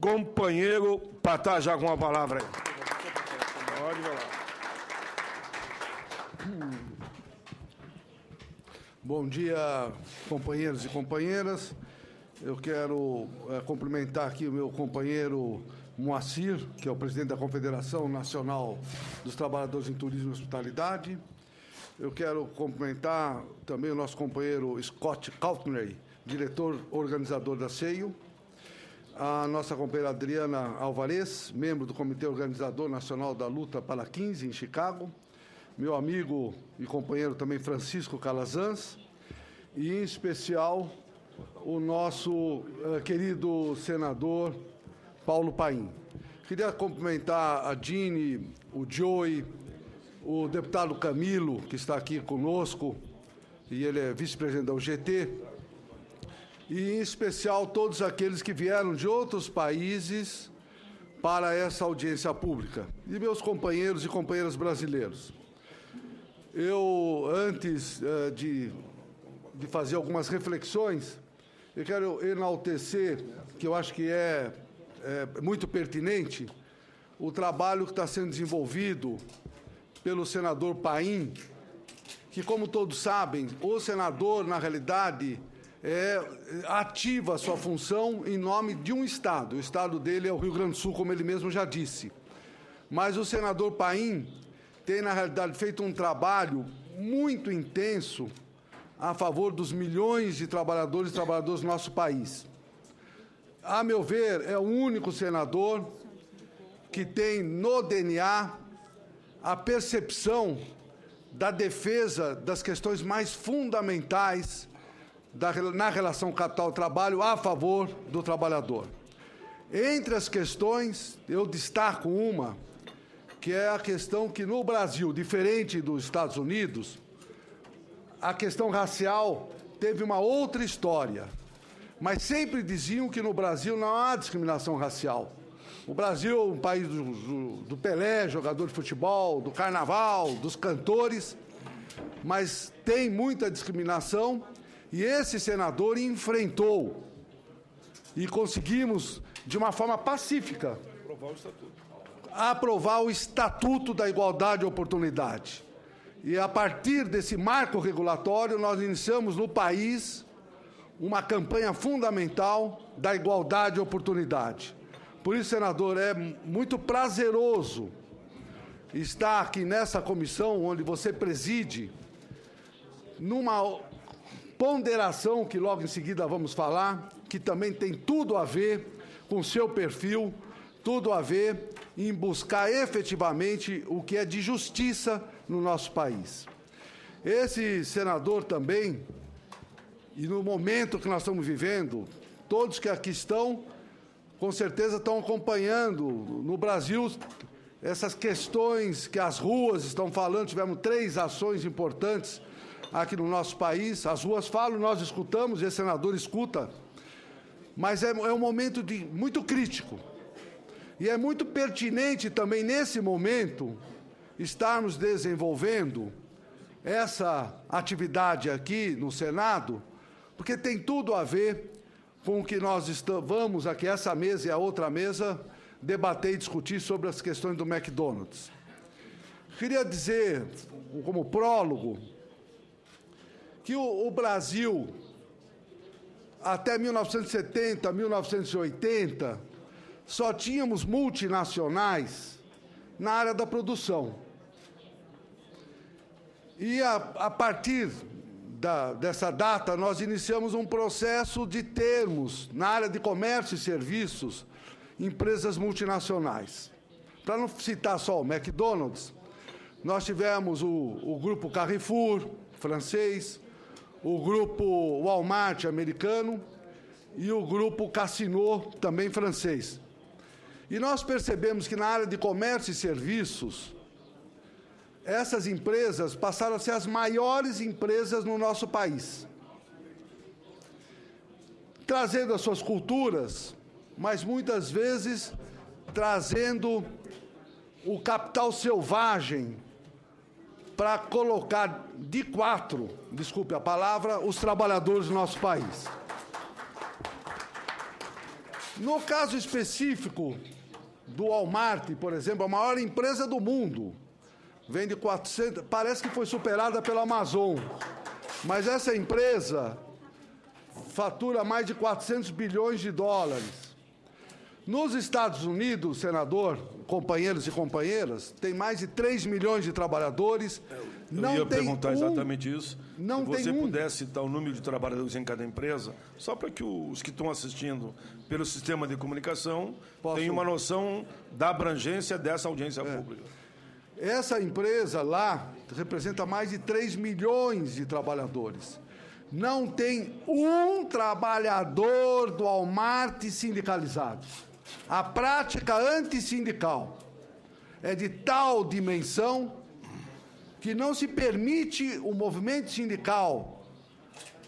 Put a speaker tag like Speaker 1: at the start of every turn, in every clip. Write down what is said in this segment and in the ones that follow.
Speaker 1: companheiro para estar já com a palavra aí. Pode falar.
Speaker 2: Bom dia, companheiros e companheiras. Eu quero cumprimentar aqui o meu companheiro Moacir, que é o presidente da Confederação Nacional dos Trabalhadores em Turismo e Hospitalidade. Eu quero cumprimentar também o nosso companheiro Scott Courtney, diretor organizador da CEIO, a nossa companheira Adriana Alvarez, membro do Comitê Organizador Nacional da Luta para 15, em Chicago, meu amigo e companheiro também Francisco Calazans, e, em especial, o nosso querido senador Paulo Paim. Queria cumprimentar a Dini, o Joey, o deputado Camilo, que está aqui conosco, e ele é vice-presidente da UGT, e, em especial, todos aqueles que vieram de outros países para essa audiência pública, e meus companheiros e companheiras brasileiros. Eu, antes de fazer algumas reflexões, eu quero enaltecer, que eu acho que é muito pertinente, o trabalho que está sendo desenvolvido pelo senador Paim, que, como todos sabem, o senador, na realidade, ativa a sua função em nome de um Estado. O Estado dele é o Rio Grande do Sul, como ele mesmo já disse. Mas o senador Paim tem, na realidade, feito um trabalho muito intenso a favor dos milhões de trabalhadores e trabalhadoras do nosso país. A meu ver, é o único senador que tem no DNA a percepção da defesa das questões mais fundamentais na relação capital-trabalho a favor do trabalhador. Entre as questões, eu destaco uma, que é a questão que, no Brasil, diferente dos Estados Unidos, a questão racial teve uma outra história. Mas sempre diziam que no Brasil não há discriminação racial. O Brasil é um país do Pelé, jogador de futebol, do carnaval, dos cantores, mas tem muita discriminação, e esse senador enfrentou, e conseguimos, de uma forma pacífica, aprovar o Estatuto da Igualdade de Oportunidade. E, a partir desse marco regulatório, nós iniciamos no país uma campanha fundamental da igualdade de oportunidade. Por isso, senador, é muito prazeroso estar aqui nessa comissão, onde você preside, numa ponderação que logo em seguida vamos falar, que também tem tudo a ver com o seu perfil, tudo a ver em buscar efetivamente o que é de justiça no nosso país. Esse senador também, e no momento que nós estamos vivendo, todos que aqui estão, com certeza estão acompanhando no Brasil essas questões que as ruas estão falando. Tivemos 3 ações importantes aqui no nosso país. As ruas falam, nós escutamos, e esse senador escuta, mas é um momento muito crítico. E é muito pertinente também, nesse momento, estarmos desenvolvendo essa atividade aqui no Senado, porque tem tudo a ver com o que nós vamos aqui, essa mesa e a outra mesa, debater e discutir sobre as questões do McDonald's. Queria dizer, como prólogo, que o Brasil, até 1970, 1980, só tínhamos multinacionais na área da produção. E, a partir dessa data, nós iniciamos um processo de termos, na área de comércio e serviços, empresas multinacionais. Para não citar só o McDonald's, nós tivemos o grupo Carrefour, francês, o grupo Walmart, americano, e o grupo Casino, também francês. E nós percebemos que, na área de comércio e serviços, essas empresas passaram a ser as maiores empresas no nosso país, trazendo as suas culturas, mas muitas vezes trazendo o capital selvagem para colocar de quatro, desculpe a palavra, os trabalhadores do nosso país. No caso específico do Walmart, por exemplo, a maior empresa do mundo, vende 400, parece que foi superada pela Amazon, mas essa empresa fatura mais de 400 bilhões de dólares. Nos Estados Unidos, senador, companheiros e companheiras, tem mais de 3 milhões de trabalhadores.
Speaker 1: Eu ia perguntar exatamente isso. Se você pudesse citar o número de trabalhadores em cada empresa, só para que os que estão assistindo pelo sistema de comunicação tenham uma noção da abrangência dessa audiência pública.
Speaker 2: Essa empresa lá representa mais de 3 milhões de trabalhadores. Não tem um trabalhador do Walmart sindicalizado. A prática antissindical é de tal dimensão que não se permite o movimento sindical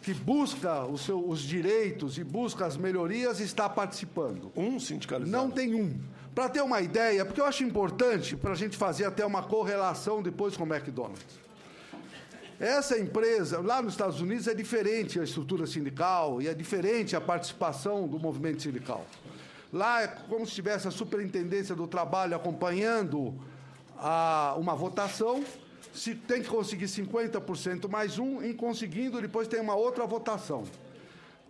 Speaker 2: que busca os direitos e busca as melhorias estar participando.
Speaker 1: Um sindicalizado?
Speaker 2: Não tem um. Para ter uma ideia, porque eu acho importante para a gente fazer até uma correlação depois com o McDonald's. Essa empresa, lá nos Estados Unidos, é diferente a estrutura sindical e é diferente a participação do movimento sindical. Lá é como se tivesse a superintendência do trabalho acompanhando uma votação, se tem que conseguir 50% mais um, em conseguindo, depois tem uma outra votação.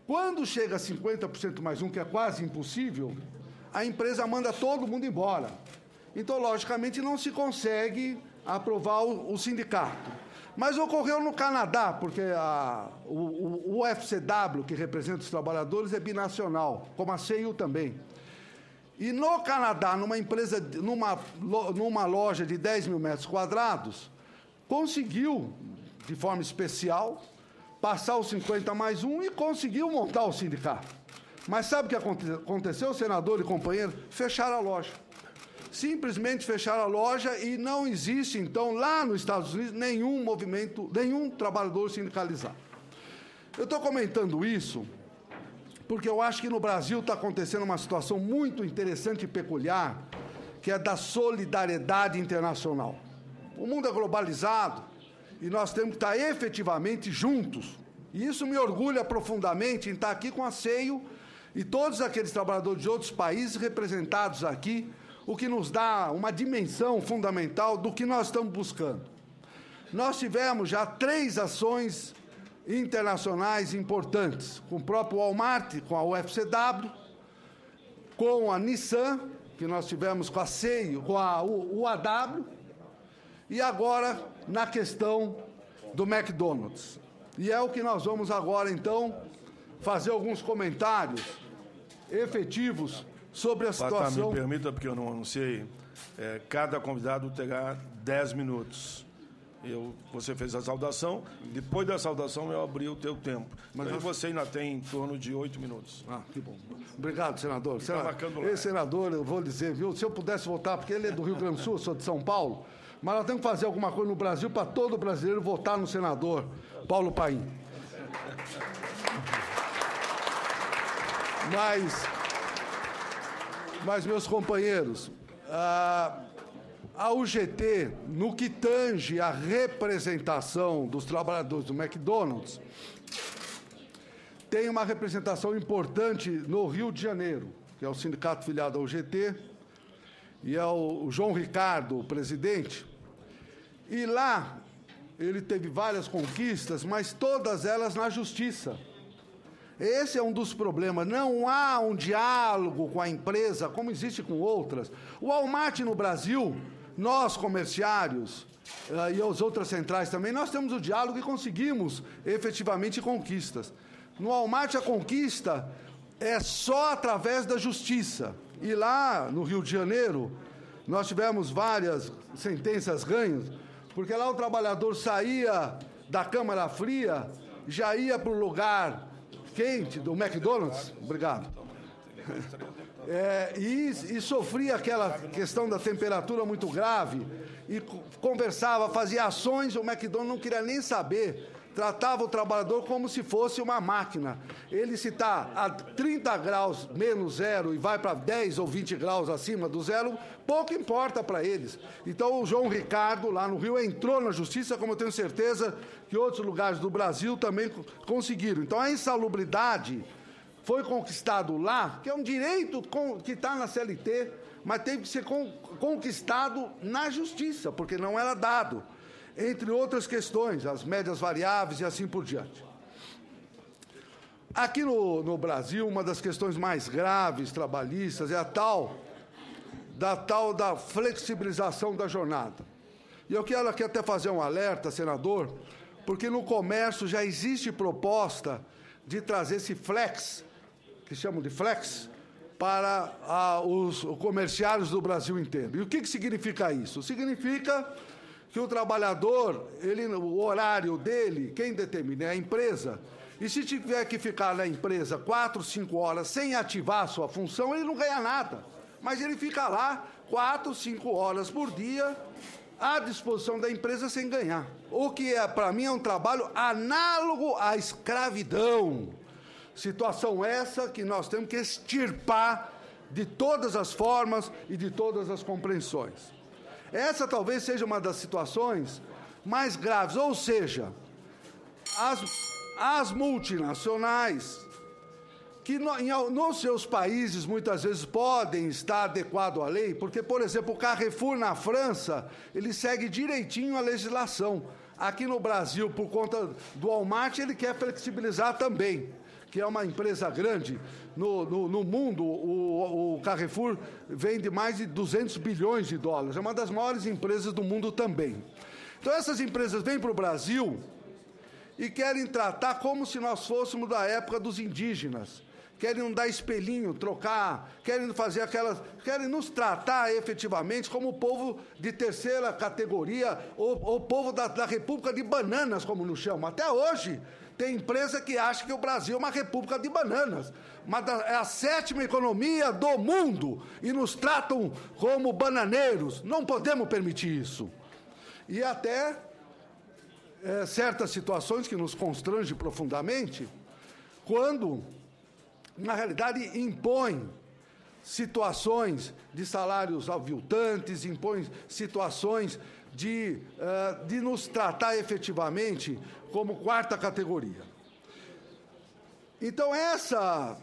Speaker 2: Quando chega a 50% mais um, que é quase impossível, a empresa manda todo mundo embora. Então, logicamente, não se consegue aprovar o sindicato. Mas ocorreu no Canadá, porque o FCW, que representa os trabalhadores, é binacional, como a CEIU também. E no Canadá, numa empresa, numa loja de 10 mil metros quadrados, conseguiu, de forma especial, passar os 50 mais um e conseguiu montar o sindicato. Mas sabe o que aconteceu, senador e companheiro? Fecharam a loja. Simplesmente fecharam a loja e não existe, então, lá nos Estados Unidos, nenhum movimento, nenhum trabalhador sindicalizado. Eu estou comentando isso porque eu acho que no Brasil está acontecendo uma situação muito interessante e peculiar, que é da solidariedade internacional. O mundo é globalizado e nós temos que estar efetivamente juntos. E isso me orgulha profundamente em estar aqui com a CEIU e todos aqueles trabalhadores de outros países representados aqui, o que nos dá uma dimensão fundamental do que nós estamos buscando. Nós tivemos já 3 ações internacionais importantes, com o próprio Walmart, com a UFCW, com a Nissan, que nós tivemos com a CEIU, com a UAW, e agora na questão do McDonald's. E é o que nós vamos agora, então, fazer alguns comentários efetivos sobre a situação.
Speaker 1: Me permita, porque eu não anunciei, cada convidado terá 10 minutos. Você fez a saudação, depois da saudação eu abri o teu tempo. Mas você ainda tem em torno de 8 minutos.
Speaker 2: Ah, que bom. Obrigado, senador.
Speaker 1: Marcando lá.
Speaker 2: Esse senador, eu vou dizer, viu, se eu pudesse votar, porque ele é do Rio Grande do Sul, eu sou de São Paulo, mas nós temos que fazer alguma coisa no Brasil para todo brasileiro votar no senador Paulo Paim. Mas meus companheiros, a UGT, no que tange a representação dos trabalhadores do McDonald's, tem uma representação importante no Rio de Janeiro, que é o sindicato filiado à UGT, e é o João Ricardo, o presidente. E lá ele teve várias conquistas, mas todas elas na justiça. Esse é um dos problemas. Não há um diálogo com a empresa, como existe com outras. O Walmart no Brasil, nós comerciários e as outras centrais também, nós temos o diálogo e conseguimos efetivamente conquistas. No Walmart a conquista é só através da justiça. E lá no Rio de Janeiro, nós tivemos várias sentenças ganhas, porque lá o trabalhador saía da Câmara Fria, já ia para o lugar quente do McDonald's, obrigado, e sofria aquela questão da temperatura muito grave, e conversava, fazia ações, o McDonald's não queria nem saber, tratava o trabalhador como se fosse uma máquina. Ele, se está a 30 graus menos zero e vai para 10 ou 20 graus acima do zero, pouco importa para eles. Então, o João Ricardo, lá no Rio, entrou na justiça, como eu tenho certeza que outros lugares do Brasil também conseguiram. Então, a insalubridade foi conquistado lá, que é um direito que está na CLT, mas teve que ser conquistado na justiça, porque não era dado, entre outras questões, as médias variáveis e assim por diante. Aqui no Brasil, uma das questões mais graves trabalhistas é a tal da flexibilização da jornada. E eu quero aqui até fazer um alerta, senador, porque no comércio já existe proposta de trazer esse flex, que chamam de flex, para os comerciários do Brasil inteiro. E o que significa isso? Significa que o trabalhador, o horário dele, quem determina é a empresa, e se tiver que ficar na empresa 4, 5 horas sem ativar a sua função, ele não ganha nada. Mas ele fica lá 4, 5 horas por dia à disposição da empresa sem ganhar. O que, para mim, é um trabalho análogo à escravidão. Situação essa que nós temos que extirpar de todas as formas e de todas as compreensões. Essa talvez seja uma das situações mais graves, ou seja, as multinacionais, que nos seus países muitas vezes podem estar adequado à lei, porque, por exemplo, o Carrefour na França, ele segue direitinho a legislação. Aqui no Brasil, por conta do Walmart, ele quer flexibilizar também, que é uma empresa grande. No mundo, o Carrefour vende mais de 200 bilhões de dólares. É uma das maiores empresas do mundo também. Então, essas empresas vêm para o Brasil e querem tratar como se nós fôssemos da época dos indígenas. Querem nos dar espelhinho, trocar, querem fazer querem nos tratar efetivamente como o povo de terceira categoria, ou povo da República de Bananas, como nos chamam. Até hoje, tem empresa que acha que o Brasil é uma república de bananas, mas é a 7ª economia do mundo, e nos tratam como bananeiros. Não podemos permitir isso. E até certas situações que nos constrangem profundamente, quando, na realidade, impõe situações de salários aviltantes, impõe situações de nos tratar efetivamente como 4ª categoria. Então, essa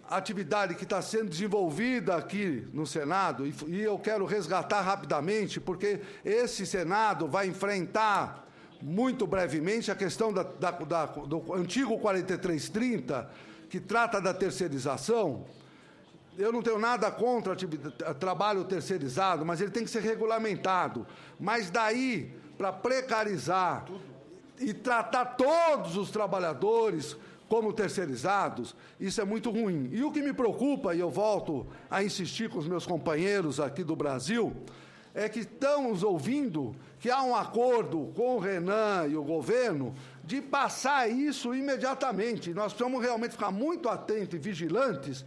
Speaker 2: atividade que está sendo desenvolvida aqui no Senado, e eu quero resgatar rapidamente, porque esse Senado vai enfrentar muito brevemente a questão do antigo 4330, que trata da terceirização. Eu não tenho nada contra trabalho terceirizado, mas ele tem que ser regulamentado. Mas daí, para precarizar e tratar todos os trabalhadores como terceirizados, isso é muito ruim. E o que me preocupa, e eu volto a insistir com os meus companheiros aqui do Brasil, é que estamos ouvindo que há um acordo com o Renan e o governo de passar isso imediatamente. Nós precisamos realmente ficar muito atentos e vigilantes.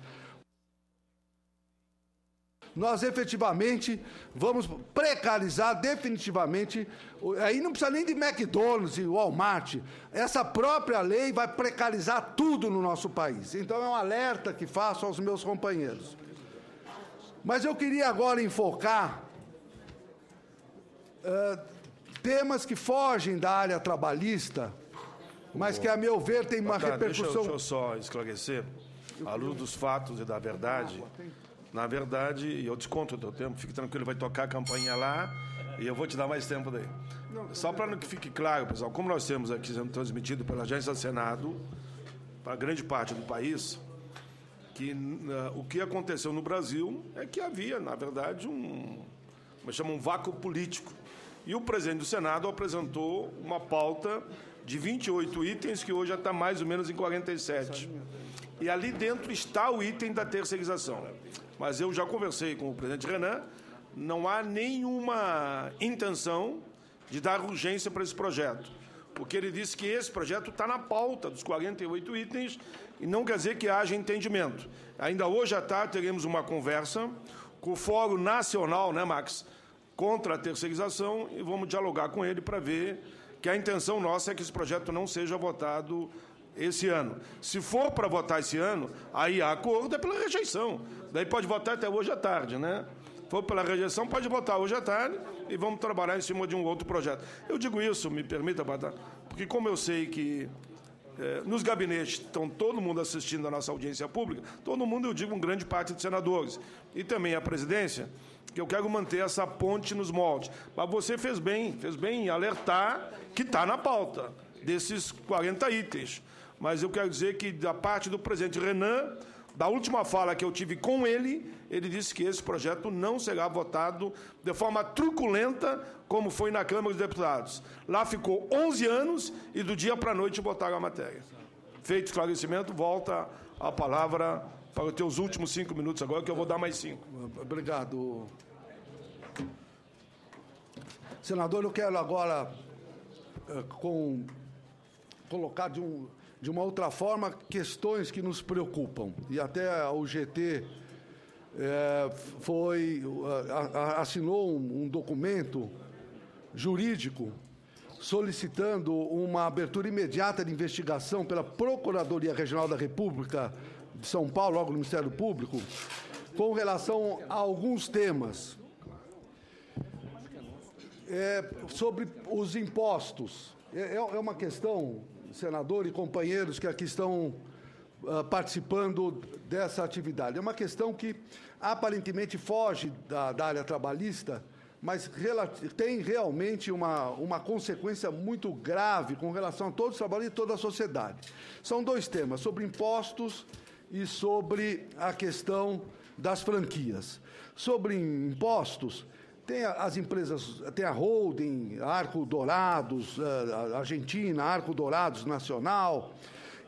Speaker 2: Nós efetivamente vamos precarizar definitivamente, aí não precisa nem de McDonald's e Walmart, essa própria lei vai precarizar tudo no nosso país. Então é um alerta que faço aos meus companheiros. Mas eu queria agora enfocar temas que fogem da área trabalhista, mas que, a meu ver, tem uma repercussão...
Speaker 1: Deixa eu só esclarecer, à luz dos fatos e da verdade. Na verdade, e eu desconto o teu tempo, fique tranquilo, vai tocar a campainha lá e eu vou te dar mais tempo daí. Só para que fique claro, pessoal, como nós temos aqui sendo transmitido pela Agência Senado, para grande parte do país, que o que aconteceu no Brasil é que havia, na verdade, um vácuo político. E o presidente do Senado apresentou uma pauta de 28 itens, que hoje já está mais ou menos em 47. E ali dentro está o item da terceirização. Mas eu já conversei com o presidente Renan, não há nenhuma intenção de dar urgência para esse projeto, porque ele disse que esse projeto está na pauta dos 48 itens e não quer dizer que haja entendimento. Ainda hoje à tarde teremos uma conversa com o Fórum Nacional, né, Max, contra a terceirização, e vamos dialogar com ele para ver que a intenção nossa é que esse projeto não seja votado esse ano. Se for para votar esse ano, aí há acordo, é pela rejeição. Daí pode votar até hoje à tarde, né? Se for pela rejeição, pode votar hoje à tarde e vamos trabalhar em cima de um outro projeto. Eu digo isso, me permita, Batata, porque como eu sei que nos gabinetes estão todo mundo assistindo a nossa audiência pública, todo mundo, eu digo, grande parte dos senadores, e também a presidência, que eu quero manter essa ponte nos moldes. Mas você fez bem em alertar que está na pauta desses 40 itens. Mas eu quero dizer que, da parte do presidente Renan, da última fala que eu tive com ele, ele disse que esse projeto não será votado de forma truculenta, como foi na Câmara dos Deputados. Lá ficou 11 anos e do dia para a noite votaram a matéria. Feito esclarecimento, volta a palavra para os teus últimos 5 minutos agora, que eu vou dar mais 5.
Speaker 2: Obrigado. Senador, eu quero agora colocar de uma outra forma questões que nos preocupam. E até o GT assinou um documento jurídico solicitando uma abertura imediata de investigação pela Procuradoria Regional da República de São Paulo, logo no Ministério Público, com relação a alguns temas. Sobre os impostos. É uma questão, senador e companheiros que aqui estão participando dessa atividade. É uma questão que aparentemente foge da área trabalhista, mas tem realmente uma consequência muito grave com relação a todos os trabalhadores e toda a sociedade. São dois temas, sobre impostos e sobre a questão das franquias. Sobre impostos, tem as empresas, tem a Holding, Arco Dourados, Argentina, Arco Dourados Nacional,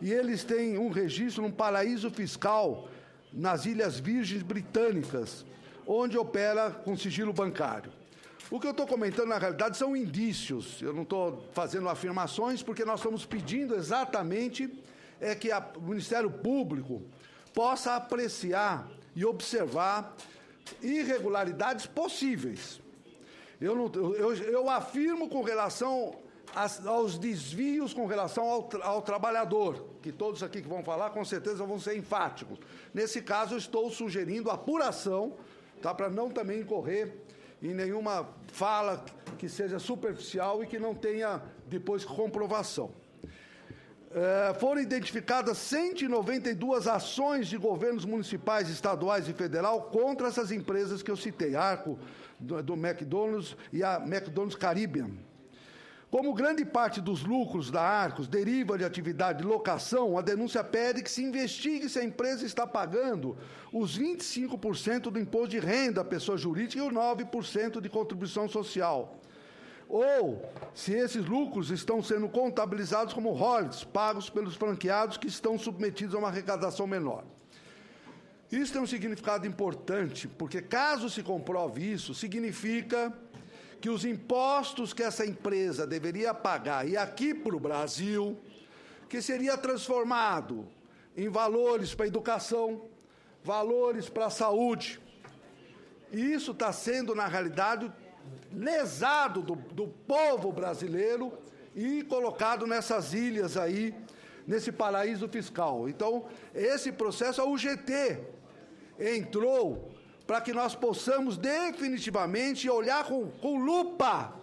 Speaker 2: e eles têm um registro num paraíso fiscal nas Ilhas Virgens Britânicas, onde opera com sigilo bancário. O que eu estou comentando, na realidade, são indícios. Eu não estou fazendo afirmações, porque nós estamos pedindo exatamente que o Ministério Público possa apreciar e observar irregularidades possíveis. Eu afirmo com relação aos desvios com relação ao trabalhador, que todos aqui que vão falar, com certeza vão ser enfáticos. Nesse caso, eu estou sugerindo apuração, tá, para não também incorrer em nenhuma fala que seja superficial e que não tenha depois comprovação. Foram identificadas 192 ações de governos municipais, estaduais e federal contra essas empresas que eu citei, Arco, do McDonald's e a McDonald's Caribbean. Como grande parte dos lucros da Arcos deriva de atividade de locação, a denúncia pede que se investigue se a empresa está pagando os 25% do imposto de renda à pessoa jurídica e os 9% de contribuição social. Ou se esses lucros estão sendo contabilizados como royalties pagos pelos franqueados que estão submetidos a uma arrecadação menor. Isso tem um significado importante, porque caso se comprove isso, significa que os impostos que essa empresa deveria pagar, e aqui para o Brasil, que seria transformado em valores para a educação, valores para a saúde. E isso está sendo, na realidade, lesado do povo brasileiro e colocado nessas ilhas aí, nesse paraíso fiscal. Então, esse processo, a UGT entrou para que nós possamos definitivamente olhar com lupa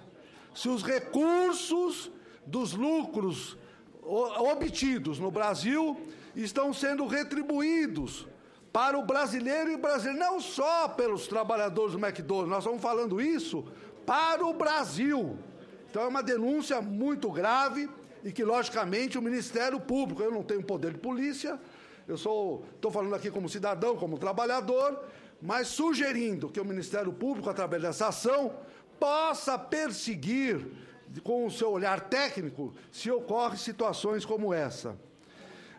Speaker 2: se os recursos dos lucros obtidos no Brasil estão sendo retribuídos para o brasileiro e brasileiro, não só pelos trabalhadores do McDonald's, nós estamos falando isso para o Brasil. Então é uma denúncia muito grave e que, logicamente, o Ministério Público, eu não tenho poder de polícia, eu estou falando aqui como cidadão, como trabalhador, mas sugerindo que o Ministério Público, através dessa ação, possa perseguir, com o seu olhar técnico, se ocorrem situações como essa.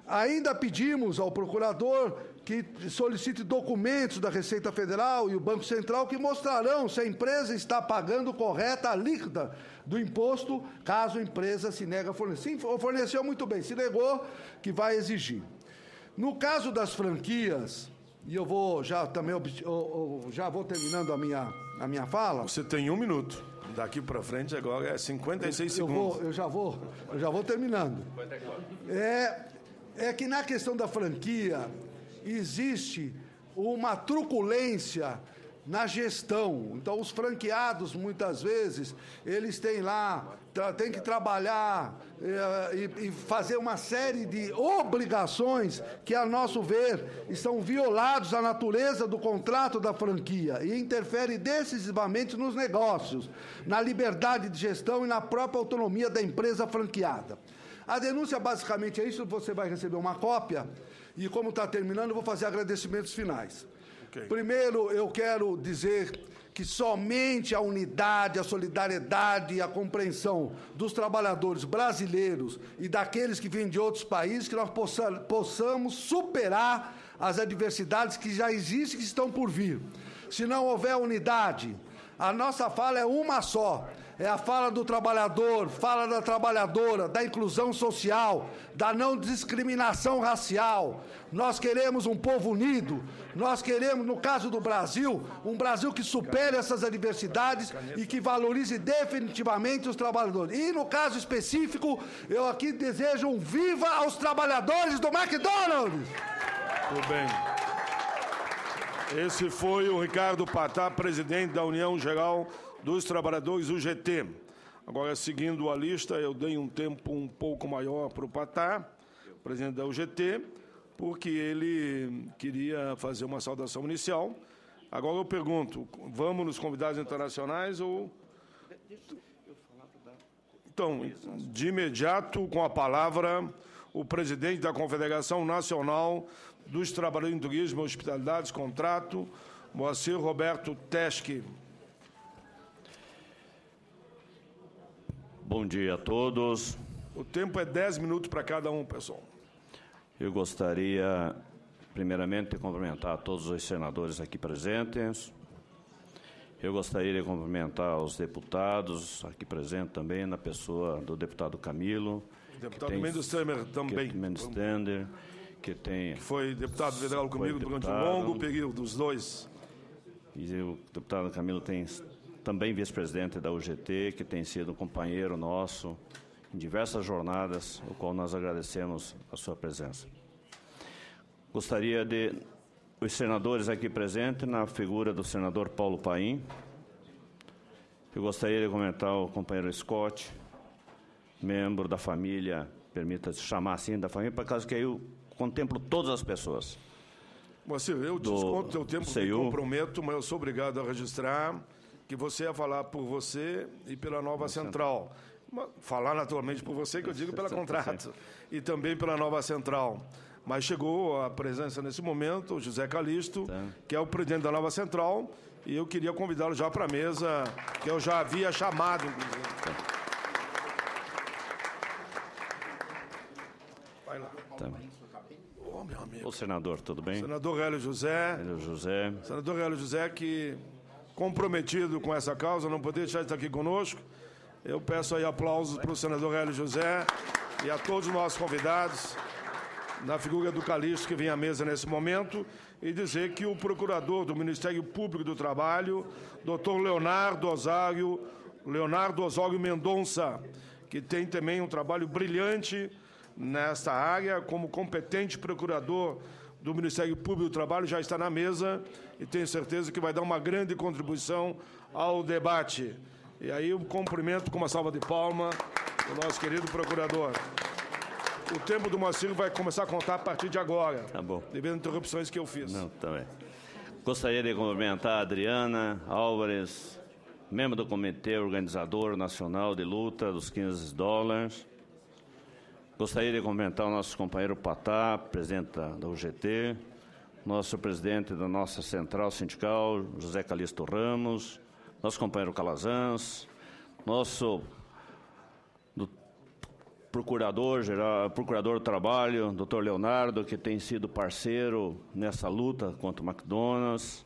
Speaker 2: Ainda pedimos ao procurador que solicite documentos da Receita Federal e o Banco Central que mostrarão se a empresa está pagando correta a alíquota do imposto, caso a empresa se negue a fornecer. Sim, forneceu muito bem, se negou, que vai exigir. No caso das franquias, e eu vou já também já vou terminando a minha fala.
Speaker 1: Você tem 1 minuto. Daqui para frente agora é 56 segundos.
Speaker 2: Eu já vou terminando. É que na questão da franquia existe uma truculência na gestão. Então, os franqueados, muitas vezes, eles têm lá, têm que trabalhar e fazer uma série de obrigações que, a nosso ver, estão violados à natureza do contrato da franquia e interfere decisivamente nos negócios, na liberdade de gestão e na própria autonomia da empresa franqueada. A denúncia basicamente é isso, você vai receber uma cópia e, como está terminando, eu vou fazer agradecimentos finais. Okay. Primeiro, eu quero dizer que somente a unidade, a solidariedade e a compreensão dos trabalhadores brasileiros e daqueles que vêm de outros países, que nós possamos superar as adversidades que já existem e que estão por vir. Se não houver unidade, a nossa fala é uma só. É a fala do trabalhador, fala da trabalhadora, da inclusão social, da não discriminação racial. Nós queremos um povo unido, nós queremos, no caso do Brasil, um Brasil que supere essas adversidades e que valorize definitivamente os trabalhadores. E, no caso específico, eu aqui desejo um viva aos trabalhadores do McDonald's!
Speaker 1: Tudo bem. Esse foi o Ricardo Patá, presidente da União Geral dos Trabalhadores, UGT. Agora, seguindo a lista, eu dei um tempo um pouco maior para o Patá, presidente da UGT, porque ele queria fazer uma saudação inicial. Agora eu pergunto, vamos nos convidados internacionais ou... Então, de imediato, com a palavra, o presidente da Confederação Nacional dos Trabalhadores em Turismo, Hospitalidades, Contrato, Moacir Roberto Teschke.
Speaker 3: Bom dia a todos.
Speaker 1: O tempo é 10 minutos para cada um, pessoal.
Speaker 3: Eu gostaria, primeiramente, de cumprimentar todos os senadores aqui presentes. Eu gostaria de cumprimentar os deputados aqui presentes também, na pessoa do deputado Camilo.
Speaker 1: O deputado Mendes Temer também.
Speaker 3: Mendes Temer, que
Speaker 1: foi deputado federal comigo durante um longo período, os dois.
Speaker 3: E o deputado Camilo tem também vice-presidente da UGT, que tem sido um companheiro nosso em diversas jornadas, o qual nós agradecemos a sua presença. Gostaria de os senadores aqui presentes, na figura do senador Paulo Paim. Eu gostaria de comentar o companheiro Scott, membro da família, permita-se chamar assim, da família, por causa que aí eu contemplo todas as pessoas.
Speaker 1: Moacir, eu desconto o teu tempo, me comprometo, mas eu sou obrigado a registrar que você ia falar por você e pela Nova Central. Falar naturalmente por você, que eu digo pela Contrato, e também pela Nova Central. Mas chegou a presença nesse momento, o José Calixto, que é o presidente da Nova Central, e eu queria convidá-lo já para a mesa, que eu já havia chamado, inclusive. Vai lá. Oh, meu amigo.
Speaker 3: O senador, tudo bem?
Speaker 1: Senador Hélio José.
Speaker 3: Hélio José.
Speaker 1: Senador Hélio José, que comprometido com essa causa, não poder deixar de estar aqui conosco. Eu peço aí aplausos para o senador Hélio José e a todos os nossos convidados, na figura do Calixto, que vem à mesa nesse momento, e dizer que o procurador do Ministério Público do Trabalho, doutor Leonardo Osório Mendonça, que tem também um trabalho brilhante nesta área, como competente procurador do Ministério Público do Trabalho, já está na mesa e tenho certeza que vai dar uma grande contribuição ao debate. E aí eu cumprimento com uma salva de palmas o nosso querido procurador. O tempo do Moacir vai começar a contar a partir de agora.
Speaker 3: Tá bom.
Speaker 1: Devido às interrupções que eu fiz.
Speaker 3: Não, tá bem. Gostaria de cumprimentar a Adriana Álvares, membro do Comitê Organizador Nacional de Luta dos $15. Gostaria de cumprimentar o nosso companheiro Patá, presidente da UGT, nosso presidente da nossa central sindical, José Calixto Ramos, nosso companheiro Calazans, nosso procurador do Trabalho, doutor Leonardo, que tem sido parceiro nessa luta contra o McDonald's.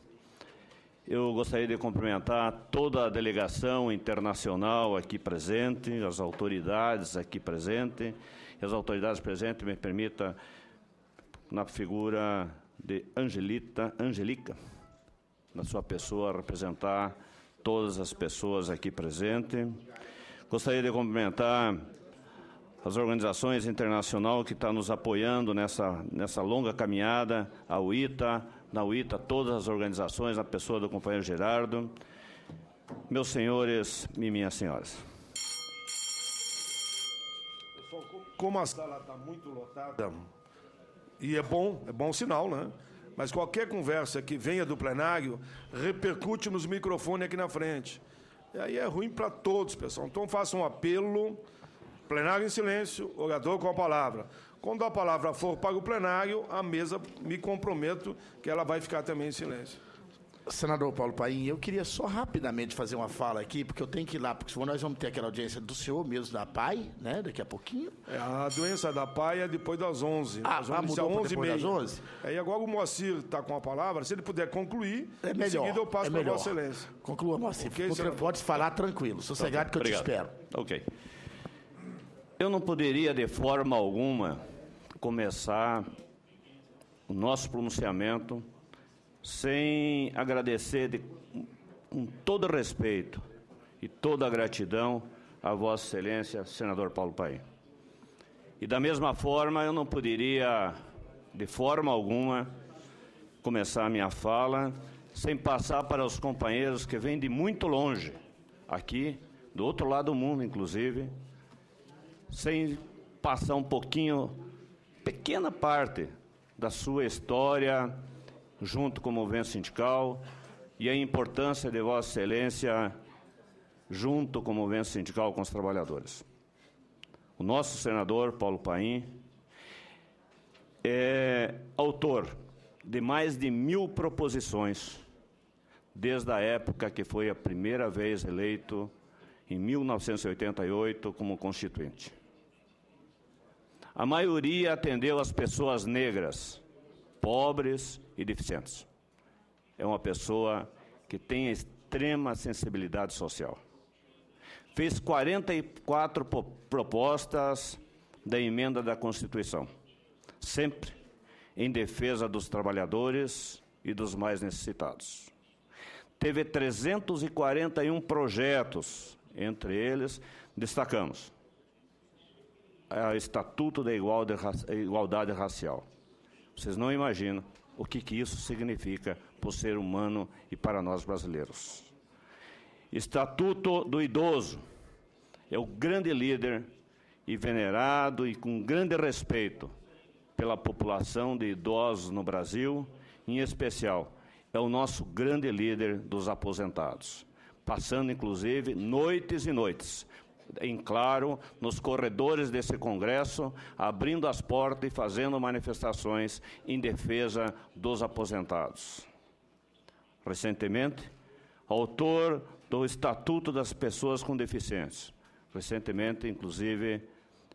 Speaker 3: Eu gostaria de cumprimentar toda a delegação internacional aqui presente, as autoridades aqui presentes. E as autoridades presentes me permita, na figura de Angelica, na sua pessoa, representar todas as pessoas aqui presentes. Gostaria de cumprimentar as organizações internacionais que estão nos apoiando nessa longa caminhada, a UITA, na UITA, todas as organizações, na pessoa do companheiro Gerardo, meus senhores e minhas senhoras.
Speaker 1: Pessoal, como a sala está muito lotada, e é bom sinal, né? Mas qualquer conversa que venha do plenário repercute nos microfones aqui na frente. E aí é ruim para todos, pessoal. Então faça um apelo, plenário em silêncio, orador com a palavra. Quando a palavra for para o plenário, a mesa, me comprometo que ela vai ficar também em silêncio.
Speaker 4: Senador Paulo Paim, eu queria só rapidamente fazer uma fala aqui, porque eu tenho que ir lá, porque senão nós vamos ter aquela audiência do senhor mesmo, da PAI, né, daqui a pouquinho.
Speaker 1: A doença da PAI é depois das 11.
Speaker 4: Mudou para depois das 11?
Speaker 1: Aí agora o Moacir está com a palavra, se ele puder concluir,
Speaker 4: melhor,
Speaker 1: em seguida eu passo para Vossa Excelência.
Speaker 4: Conclua, Moacir.
Speaker 1: Okay,
Speaker 4: pode falar tranquilo, sossegado que eu te espero.
Speaker 3: Ok. Eu não poderia, de forma alguma, começar o nosso pronunciamento sem agradecer com todo respeito e toda a gratidão a Vossa Excelência, senador Paulo Paim. E da mesma forma, eu não poderia, de forma alguma, começar a minha fala sem passar para os companheiros que vêm de muito longe, aqui, do outro lado do mundo, inclusive, sem passar um pouquinho, pequena parte da sua história, junto com o movimento sindical, e a importância de Vossa Excelência junto com o movimento sindical com os trabalhadores. O nosso senador, Paulo Paim, é autor de mais de 1000 proposições, desde a época que foi a primeira vez eleito, em 1988, como constituinte. A maioria atendeu as pessoas negras, pobres e deficientes. É uma pessoa que tem extrema sensibilidade social. Fez 44 propostas da emenda da Constituição, sempre em defesa dos trabalhadores e dos mais necessitados. Teve 341 projetos, entre eles destacamos o Estatuto da Igualdade Racial. Vocês não imaginam o que isso significa para o ser humano e para nós brasileiros. Estatuto do Idoso é o grande líder e venerado e com grande respeito pela população de idosos no Brasil, em especial, é o nosso grande líder dos aposentados, passando, inclusive, noites e noites, em claro, nos corredores desse Congresso, abrindo as portas e fazendo manifestações em defesa dos aposentados. Recentemente, autor do Estatuto das Pessoas com Deficiência, recentemente, inclusive,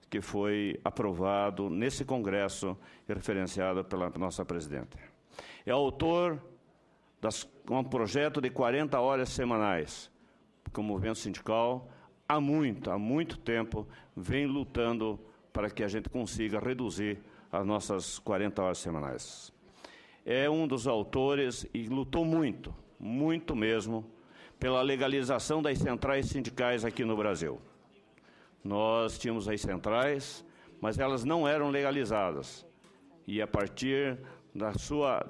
Speaker 3: que foi aprovado nesse Congresso e referenciado pela nossa presidenta. É autor de um projeto de 40 horas semanais, que o movimento sindical há muito tempo, vem lutando para que a gente consiga reduzir as nossas 40 horas semanais. É um dos autores e lutou muito mesmo, pela legalização das centrais sindicais aqui no Brasil. Nós tínhamos as centrais, mas elas não eram legalizadas. E a partir da sua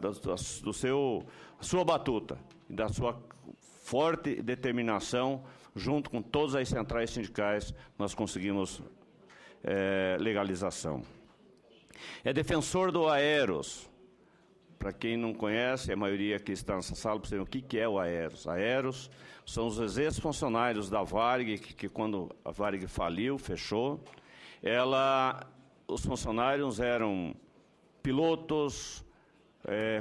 Speaker 3: batuta e da sua forte determinação, junto com todas as centrais sindicais, nós conseguimos legalização. É defensor do Aeros. Para quem não conhece, a maioria que está nessa sala, precisa saber o que é o Aeros. Aeros são os ex-funcionários da Varig, que quando a Varig faliu, fechou, os funcionários eram pilotos,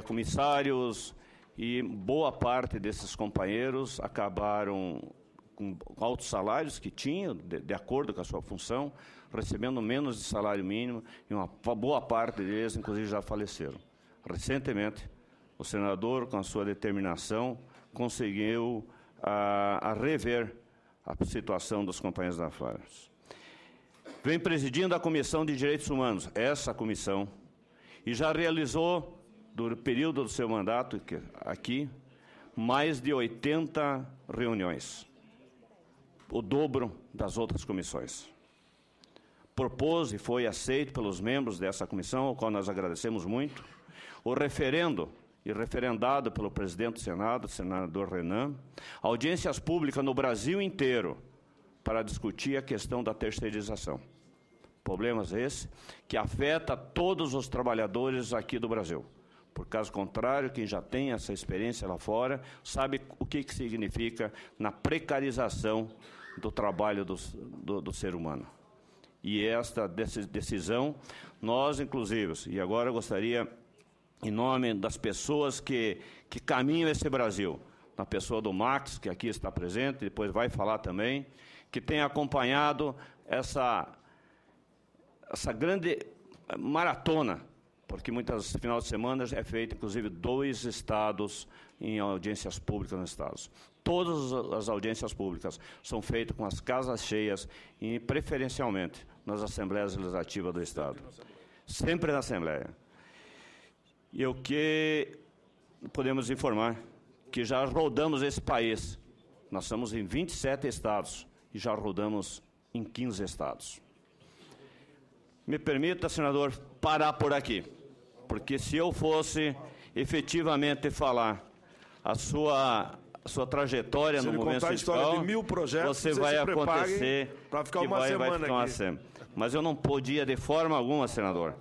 Speaker 3: comissários, e boa parte desses companheiros acabaram com altos salários que tinham, de acordo com a sua função, recebendo menos de salário mínimo, e uma boa parte deles, inclusive, já faleceram. Recentemente, o senador, com a sua determinação, conseguiu a rever a situação dos companheiros da Varig. Vem presidindo a Comissão de Direitos Humanos, essa comissão, e já realizou, do período do seu mandato aqui, mais de 80 reuniões, o dobro das outras comissões. Propôs e foi aceito pelos membros dessa comissão, ao qual nós agradecemos muito, o referendo e referendado pelo presidente do Senado, o senador Renan, audiências públicas no Brasil inteiro para discutir a questão da terceirização. Problemas esse que afeta todos os trabalhadores aqui do Brasil. Por caso contrário, quem já tem essa experiência lá fora sabe o que significa na precarização do trabalho do ser humano. E esta decisão, nós, inclusive, e agora eu gostaria, em nome das pessoas que caminham esse Brasil, na pessoa do Max, que aqui está presente, depois vai falar também, que tem acompanhado essa grande maratona, porque muitas finais de semana é feito, inclusive, 2 estados em audiências públicas nos estados. Todas as audiências públicas são feitas com as casas cheias e, preferencialmente, nas Assembleias Legislativas do Estado. Sempre na Assembleia. E o que podemos informar? Que já rodamos esse país. Nós estamos em 27 estados e já rodamos em 15 estados. Me permita, senador, parar por aqui, porque se eu fosse efetivamente falar a sua trajetória no momento fiscal,
Speaker 1: a história de 1000 projetos,
Speaker 3: você vai acontecer
Speaker 1: para ficar uma semana aqui.
Speaker 3: Mas eu não podia, de forma alguma, senador,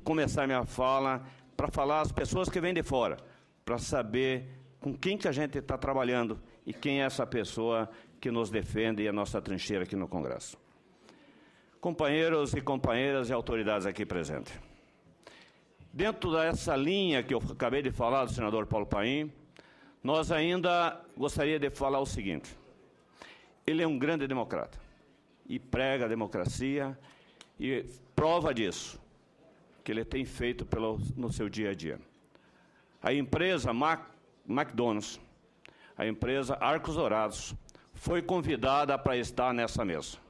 Speaker 3: começar minha fala para falar às pessoas que vêm de fora, para saber com quem que a gente está trabalhando e quem é essa pessoa que nos defende e a nossa trincheira aqui no Congresso. Companheiros e companheiras e autoridades aqui presentes. Dentro dessa linha que eu acabei de falar do senador Paulo Paim, nós ainda gostaria de falar o seguinte. Ele é um grande democrata e prega a democracia e prova disso, que ele tem feito no seu dia a dia. A empresa McDonald's, a empresa Arcos Dourados, foi convidada para estar nessa mesa.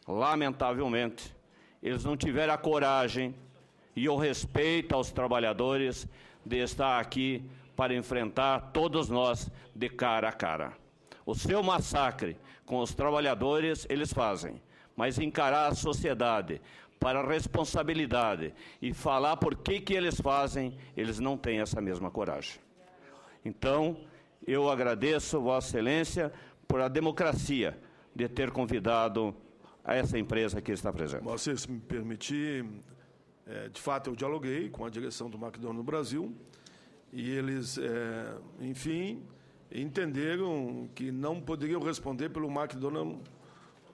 Speaker 3: Lamentavelmente, eles não tiveram a coragem e o respeito aos trabalhadores de estar aqui para enfrentar todos nós de cara a cara. O seu massacre com os trabalhadores eles fazem, mas encarar a sociedade para a responsabilidade e falar por que eles fazem, eles não têm essa mesma coragem. Então, eu agradeço Vossa Excelência por a democracia de ter convidado a essa empresa que está presente.
Speaker 1: Você, se me permitir, de fato eu dialoguei com a direção do McDonald's no Brasil e eles, enfim, entenderam que não poderiam responder pelo McDonald's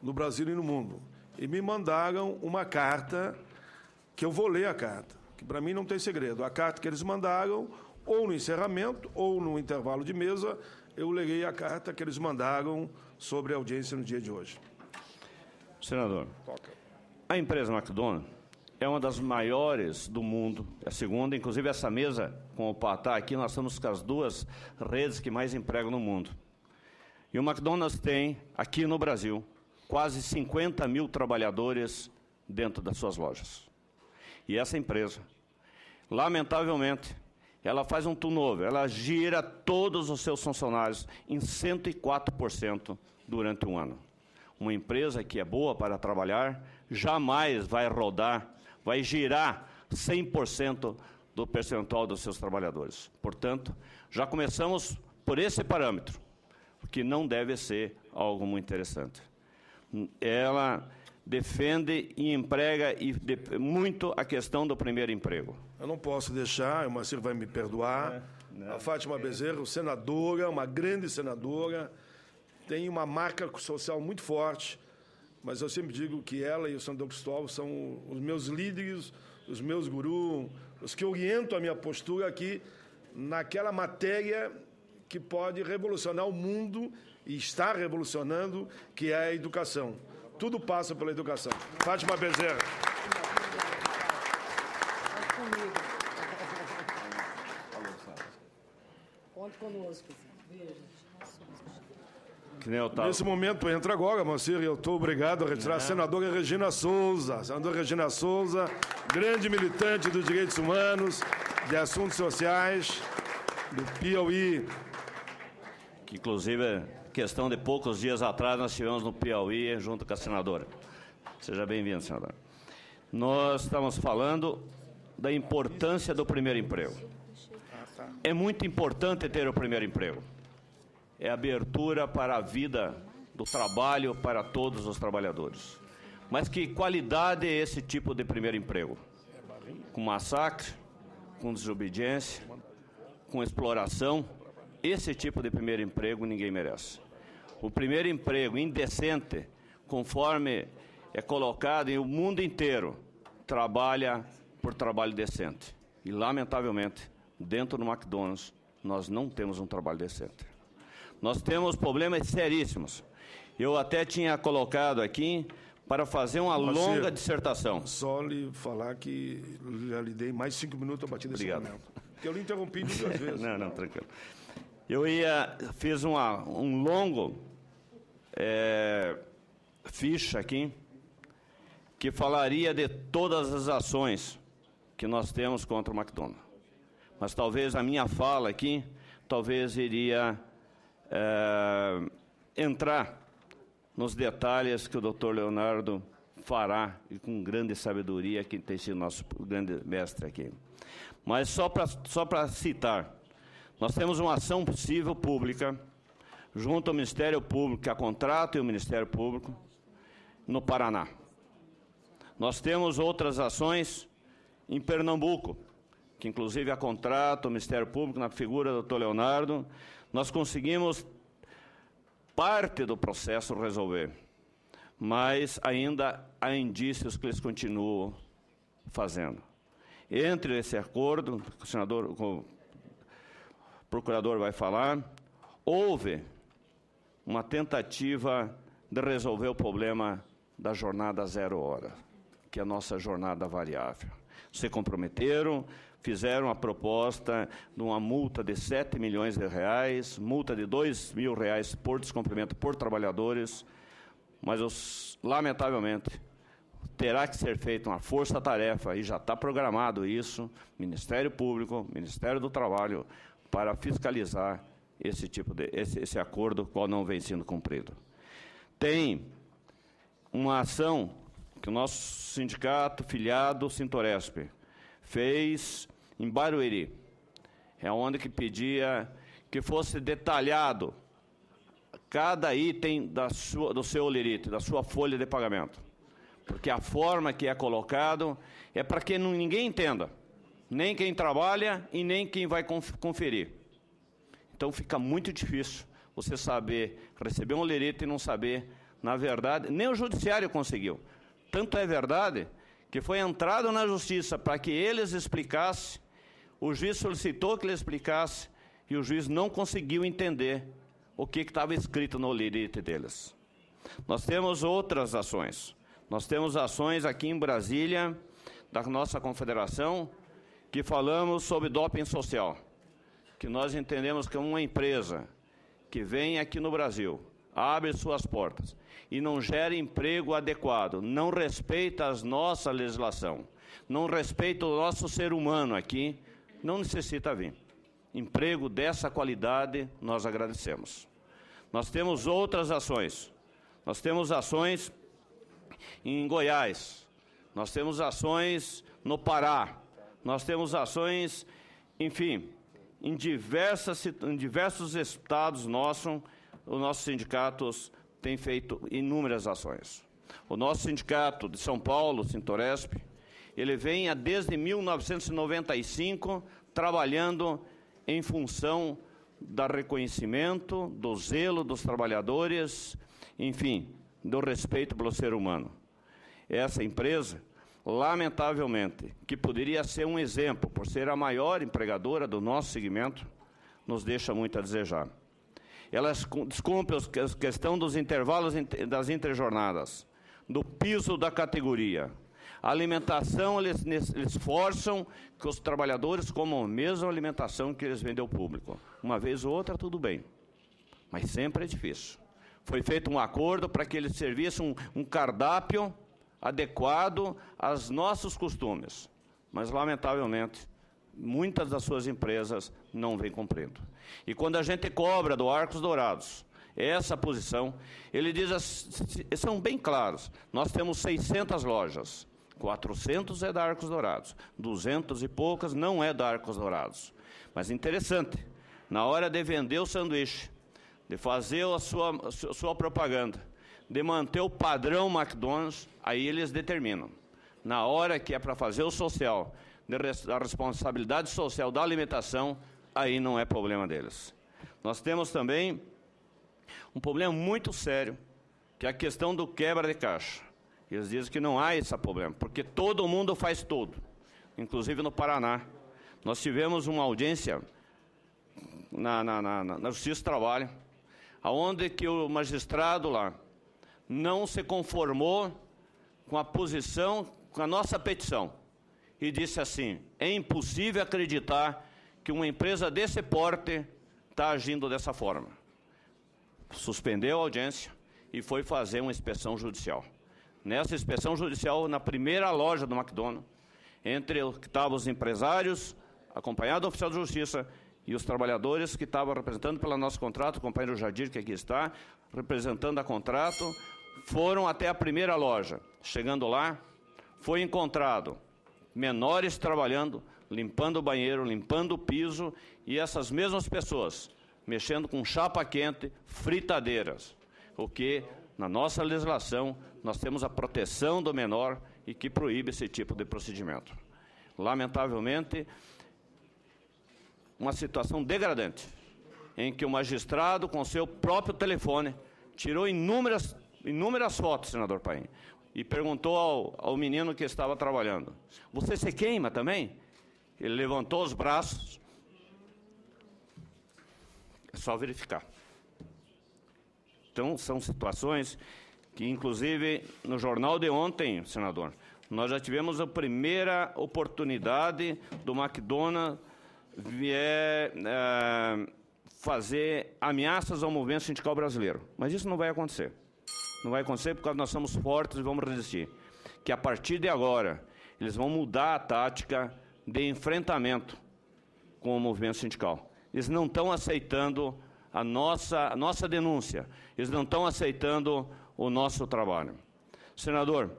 Speaker 1: no Brasil e no mundo. E me mandaram uma carta, que eu vou ler a carta, que para mim não tem segredo. A carta que eles mandaram, ou no encerramento, ou no intervalo de mesa, eu lerei a carta que eles mandaram sobre a audiência no dia de hoje.
Speaker 3: Senador, a empresa McDonald's é uma das maiores do mundo, é a segunda, inclusive essa mesa, com o Patá aqui, nós estamos com as 2 redes que mais empregam no mundo. E o McDonald's tem, aqui no Brasil, quase 50 mil trabalhadores dentro das suas lojas. E essa empresa, lamentavelmente, ela faz um turnover, ela gira todos os seus funcionários em 104% durante um ano. Uma empresa que é boa para trabalhar, jamais vai rodar, vai girar 100% do percentual dos seus trabalhadores. Portanto, já começamos por esse parâmetro, que não deve ser algo muito interessante. Ela defende e emprega muito a questão do primeiro emprego.
Speaker 1: Eu não posso deixar, o Marcelo vai me perdoar, a Fátima Bezerra, senadora, uma grande senadora, tem uma marca social muito forte, mas eu sempre digo que ela e o senador Cristóvão são os meus líderes, os meus gurus, os que orientam a minha postura aqui naquela matéria que pode revolucionar o mundo e está revolucionando, que é a educação. Tudo passa pela educação. Fátima Bezerra.
Speaker 5: Conte conosco. Beijo.
Speaker 1: Nesse momento, entra agora, Moacir, e eu estou obrigado a retirar a senadora Regina Souza. Senadora Regina Souza, grande militante dos direitos humanos, de assuntos sociais, do Piauí.
Speaker 3: Que, inclusive, questão de poucos dias atrás, nós estivemos no Piauí, junto com a senadora. Seja bem-vinda, senadora. Nós estamos falando da importância do primeiro emprego. É muito importante ter o primeiro emprego. É abertura para a vida do trabalho para todos os trabalhadores. Mas que qualidade é esse tipo de primeiro emprego? Com massacre, com desobediência, com exploração, esse tipo de primeiro emprego ninguém merece. O primeiro emprego indecente, conforme é colocado em o mundo inteiro, trabalha por trabalho decente. E, lamentavelmente, dentro do McDonald's, nós não temos um trabalho decente. Nós temos problemas seríssimos. Eu até tinha colocado aqui para fazer uma longa dissertação.
Speaker 1: Só lhe falar que já lhe dei mais 5 minutos a partir desse momento. Porque eu lhe interrompi duas vezes.
Speaker 3: Não, tranquilo. Fiz um longo ficha aqui, que falaria de todas as ações que nós temos contra o McDonald's. Mas talvez a minha fala aqui, iria entrar nos detalhes que o Dr. Leonardo fará, e com grande sabedoria, que tem sido nosso grande mestre aqui. Mas só para citar, nós temos uma ação civil pública, junto ao Ministério Público, que a contrata, e o Ministério Público, no Paraná. Nós temos outras ações em Pernambuco, que inclusive a contrata, o Ministério Público, na figura do Dr. Leonardo, nós conseguimos parte do processo resolver, mas ainda há indícios que eles continuam fazendo. Entre esse acordo, o procurador vai falar, houve uma tentativa de resolver o problema da jornada 0 hora, que é a nossa jornada variável. Se comprometeram, fizeram a proposta de uma multa de 7 milhões de reais, multa de 2 mil reais por descumprimento por trabalhadores, mas, lamentavelmente, terá que ser feita uma força-tarefa, e já está programado isso, Ministério Público, Ministério do Trabalho, para fiscalizar esse acordo, qual não vem sendo cumprido. Tem uma ação que o nosso sindicato filiado, Sintoresp, fez em Barueri, onde que pedia que fosse detalhado cada item do seu olerite, da sua folha de pagamento. Porque a forma que é colocado é para que ninguém entenda, nem quem trabalha e nem quem vai conferir. Então fica muito difícil você saber, receber um olerite e não saber, na verdade, nem o judiciário conseguiu. Tanto é verdade que foi entrado na justiça para que eles explicassem, o juiz solicitou que ele explicasse e o juiz não conseguiu entender o que estava escrito no olerite deles. Nós temos outras ações. Nós temos ações aqui em Brasília, da nossa confederação, que falamos sobre doping social, que nós entendemos que é uma empresa que vem aqui no Brasil, abre suas portas e não gera emprego adequado, não respeita a nossa legislação, não respeita o nosso ser humano aqui, não necessita vir. Emprego dessa qualidade, nós agradecemos. Nós temos outras ações. Nós temos ações em Goiás, nós temos ações no Pará, nós temos ações, enfim, em diversos estados nossos, os nossos sindicatos têm feito inúmeras ações. O nosso sindicato de São Paulo, Sintoresp, ele vem desde 1995 trabalhando em função do reconhecimento, do zelo dos trabalhadores, enfim, do respeito pelo ser humano. Essa empresa, lamentavelmente, que poderia ser um exemplo, por ser a maior empregadora do nosso segmento, nos deixa muito a desejar. Elas descumprem a questão dos intervalos das interjornadas, do piso da categoria. A alimentação, eles forçam que os trabalhadores comam a mesma alimentação que eles vendem ao público. Uma vez ou outra, tudo bem, mas sempre é difícil. Foi feito um acordo para que eles servissem um cardápio adequado aos nossos costumes, mas, lamentavelmente, muitas das suas empresas não vêm cumprindo. E quando a gente cobra do Arcos Dourados essa posição, ele diz, são bem claros, nós temos 600 lojas, 400 é da Arcos Dourados, 200 e poucas não é da Arcos Dourados. Mas interessante, na hora de vender o sanduíche, de fazer a sua propaganda, de manter o padrão McDonald's, aí eles determinam. Na hora que é para fazer o social, a responsabilidade social da alimentação, aí não é problema deles. Nós temos também um problema muito sério, que é a questão do quebra de caixa. Eles dizem que não há esse problema, porque todo mundo faz tudo, inclusive no Paraná. Nós tivemos uma audiência na Justiça do Trabalho, onde que o magistrado lá não se conformou com a posição, com a nossa petição, e disse assim: é impossível acreditar que uma empresa desse porte está agindo dessa forma. Suspendeu a audiência e foi fazer uma inspeção judicial. Nessa inspeção judicial, na primeira loja do McDonald's, entre os que estavam os empresários, acompanhado do oficial de justiça, e os trabalhadores que estavam representando pelo nosso contrato, o companheiro Jadir, que aqui está, representando a contrato, foram até a primeira loja. Chegando lá, foi encontrado menores trabalhando, limpando o banheiro, limpando o piso, e essas mesmas pessoas mexendo com chapa quente, fritadeiras, o que, na nossa legislação, nós temos a proteção do menor e que proíbe esse tipo de procedimento. Lamentavelmente, uma situação degradante, em que o magistrado, com seu próprio telefone, tirou inúmeras fotos, senador Paim, e perguntou ao menino que estava trabalhando: você se queima também? Ele levantou os braços. É só verificar. Então, são situações que, inclusive, no jornal de ontem, senador, nós já tivemos a primeira oportunidade do McDonald's fazer ameaças ao movimento sindical brasileiro. Mas isso não vai acontecer. Não vai acontecer porque nós somos fortes e vamos resistir. Que a partir de agora, eles vão mudar a tática de enfrentamento com o movimento sindical. Eles não estão aceitando a nossa denúncia. Eles não estão aceitando o nosso trabalho. Senador,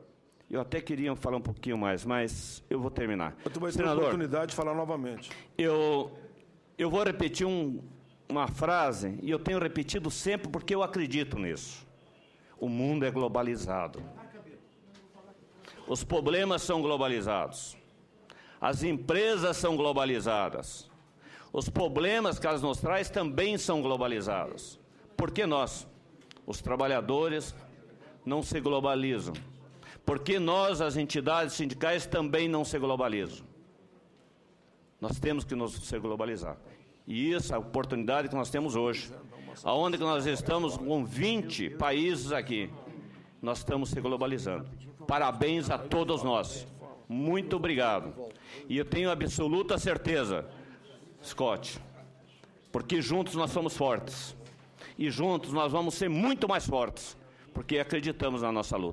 Speaker 3: eu até queria falar um pouquinho mais, mas eu vou terminar.
Speaker 1: Tu vai ter a oportunidade de falar novamente.
Speaker 3: Eu vou repetir uma frase, e eu tenho repetido sempre porque eu acredito nisso. O mundo é globalizado. Os problemas são globalizados. As empresas são globalizadas. Os problemas que elas nos trazem também são globalizados. Por que nós, os trabalhadores, não se globalizam? Por que nós, as entidades sindicais, também não se globalizam? Nós temos que se globalizar. E essa é a oportunidade que nós temos hoje, aonde que nós estamos com 20 países aqui, nós estamos se globalizando. Parabéns a todos nós. Muito obrigado. E eu tenho absoluta certeza, Scott, porque juntos nós somos fortes. E juntos nós vamos ser muito mais fortes, porque acreditamos na nossa luta.